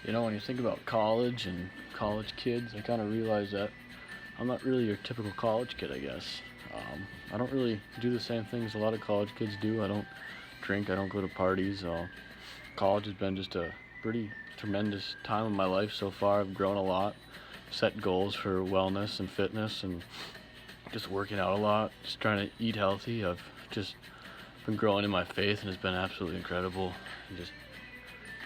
When you think about college and college kids, I kind of realize that I'm not really your typical college kid, I guess. I don't really do the same things a lot of college kids do. I don't drink, I don't go to parties. College has been just a pretty tremendous time of my life so far. I've grown a lot, set goals for wellness and fitness, and just working out a lot, just trying to eat healthy. I've just been growing in my faith, and it's been absolutely incredible. And just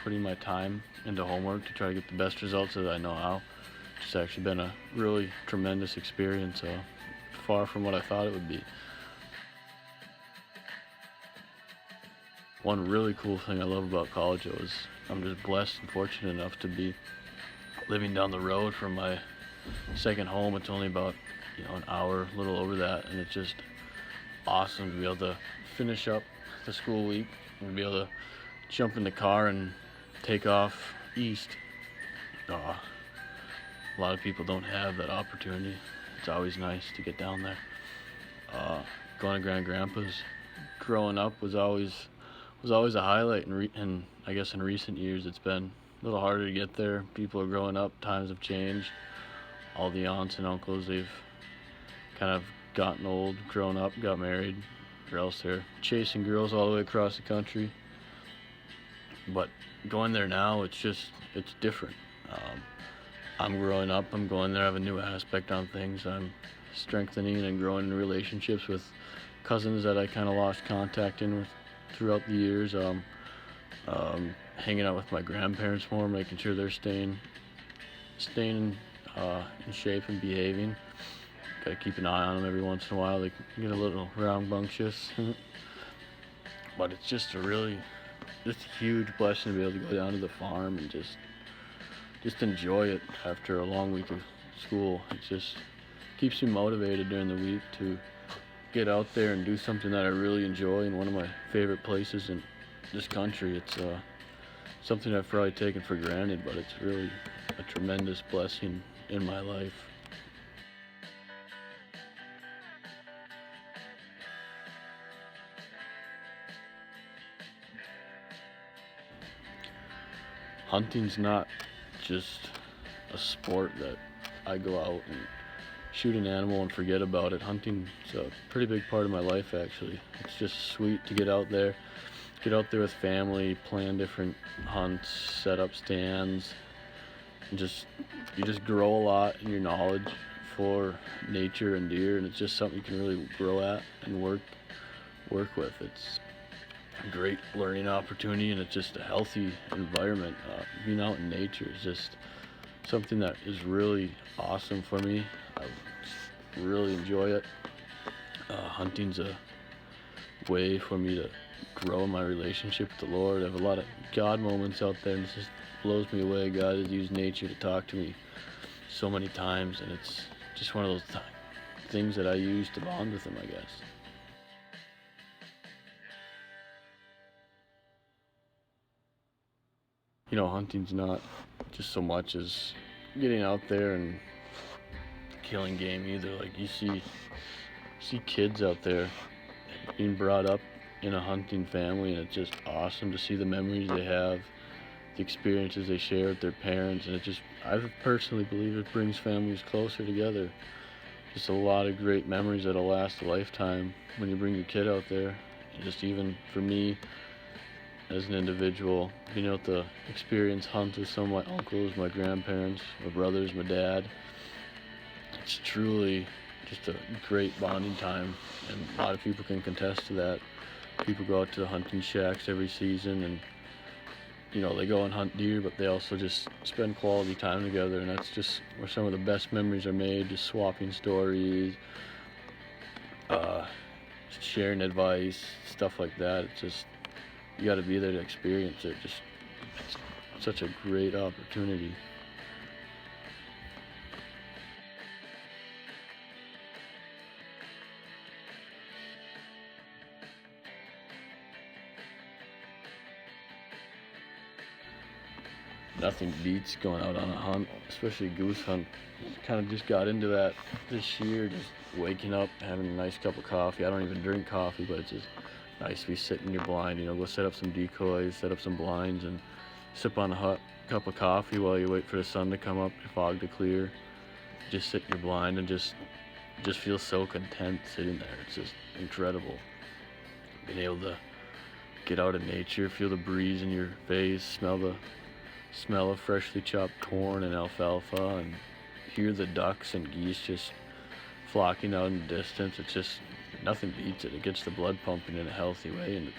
putting my time into homework to try to get the best results that I know how. It's actually been a really tremendous experience, far from what I thought it would be. One really cool thing I love about college is I'm just blessed and fortunate enough to be living down the road from my second home. It's only about an hour, a little over that, and it's just awesome to be able to finish up the school week and be able to jump in the car and take off east. Uh, a lot of people don't have that opportunity. It's always nice to get down there. Uh, Going to Grand Grandpa's growing up was always a highlight, and I guess in recent years it's been a little harder to get there. People are growing up, times have changed. All the aunts and uncles, they've kind of gotten old, grown up, got married, or else they're chasing girls all the way across the country. But going there now, it's different. Um, I'm growing up. I'm going there. I have a new aspect on things. I'm strengthening and growing relationships with cousins that I kind of lost contact in with throughout the years. Hanging out with my grandparents more, making sure they're staying in shape and behaving. Gotta keep an eye on them every once in a while. They can get a little rambunctious, but it's just a huge blessing to be able to go down to the farm and just enjoy it after a long week of school. It just keeps me motivated during the week to get out there and do something that I really enjoy in one of my favorite places in this country. It's something I've probably taken for granted, but it's really a tremendous blessing in my life. Hunting's not just a sport that I go out and shoot an animal and forget about it. Hunting's a pretty big part of my life, actually. It's just sweet to get out there with family, plan different hunts, set up stands, and you just grow a lot in your knowledge for nature and deer, and it's just something you can really grow at and work with. It's a great learning opportunity, and it's just a healthy environment. Being out in nature is just something that is really awesome for me. I really enjoy it. Hunting's a way for me to grow my relationship with the Lord. I have a lot of God moments out there, and it just blows me away. God has used nature to talk to me so many times, and it's just one of those things that I use to bond with Him, I guess. Hunting's not just so much as getting out there and killing game either. Like you see kids out there being brought up in a hunting family, and it's just awesome to see the memories they have, the experiences they share with their parents, and I personally believe it brings families closer together. Just a lot of great memories that'll last a lifetime when you bring your kid out there. And just even for me as an individual, being able to experience hunt with some of my uncles, my grandparents, my brothers, my dad, it's truly just a great bonding time, and a lot of people can contest to that. People go out to the hunting shacks every season, and they go and hunt deer, but they also just spend quality time together, and that's just where some of the best memories are made. Just swapping stories, uh, sharing advice, stuff like that. It's just you got to be there to experience it. Just it's such a great opportunity. Nothing beats going out on a hunt, especially a goose hunt. Kind of just got into that this year, just waking up, having a nice cup of coffee. I don't even drink coffee, but it's just nice to be sitting in your blind, go set up some decoys, set up some blinds, and sip on a hot cup of coffee while you wait for the sun to come up, your fog to clear. Just sit in your blind and just feel so content sitting there. It's just incredible. Being able to get out in nature, feel the breeze in your face, smell the smell of freshly chopped corn and alfalfa, and hear the ducks and geese just flocking out in the distance. It's just nothing beats it. It gets the blood pumping in a healthy way, and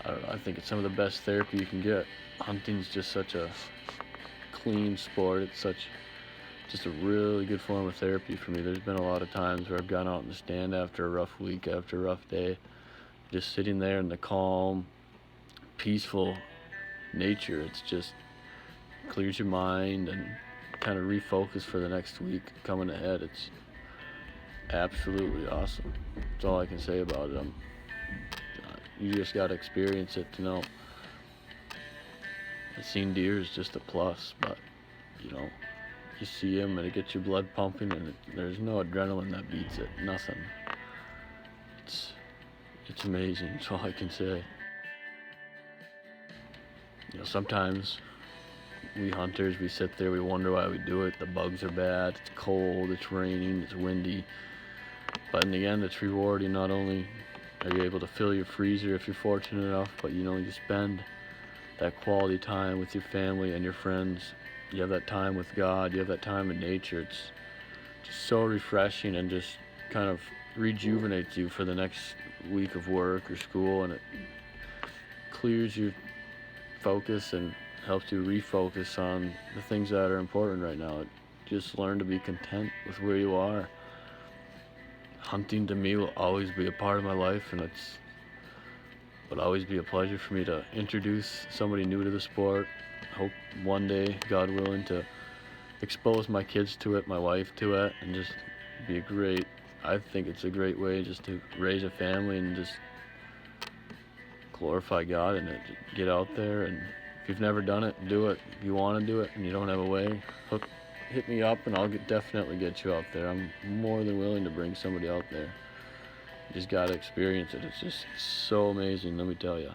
I don't know, I think it's some of the best therapy you can get. Hunting's just such a clean sport. It's just a really good form of therapy for me. There's been a lot of times where I've gone out in the stand after a rough week, after a rough day, just sitting there in the calm, peaceful nature. It's just clears your mind and kind of refocus for the next week coming ahead. It's absolutely awesome. That's all I can say about it. You just got to experience it to know. Seeing deer is just a plus, but you know, you see them and it gets your blood pumping, and there's no adrenaline that beats it. Nothing. It's amazing. That's all I can say. You know, sometimes we hunters, we sit there, we wonder why we do it. The bugs are bad, it's cold, it's raining, it's windy. But in the end, it's rewarding. Not only are you able to fill your freezer if you're fortunate enough, but you know, you spend that quality time with your family and your friends. You have that time with God, you have that time in nature. It's just so refreshing and just kind of rejuvenates you for the next week of work or school, and it clears your focus and helps you refocus on the things that are important right now. Just learn to be content with where you are. Hunting to me will always be a part of my life, and would always be a pleasure for me to introduce somebody new to the sport. I hope one day, God willing, to expose my kids to it, my wife to it, and just be I think it's a great way just to raise a family and just glorify God in it. Get out there, and if you've never done it, do it. If you want to do it and you don't have a way, hit me up and I'll definitely get you out there. I'm more than willing to bring somebody out there. You just got to experience it. It's just so amazing, let me tell you.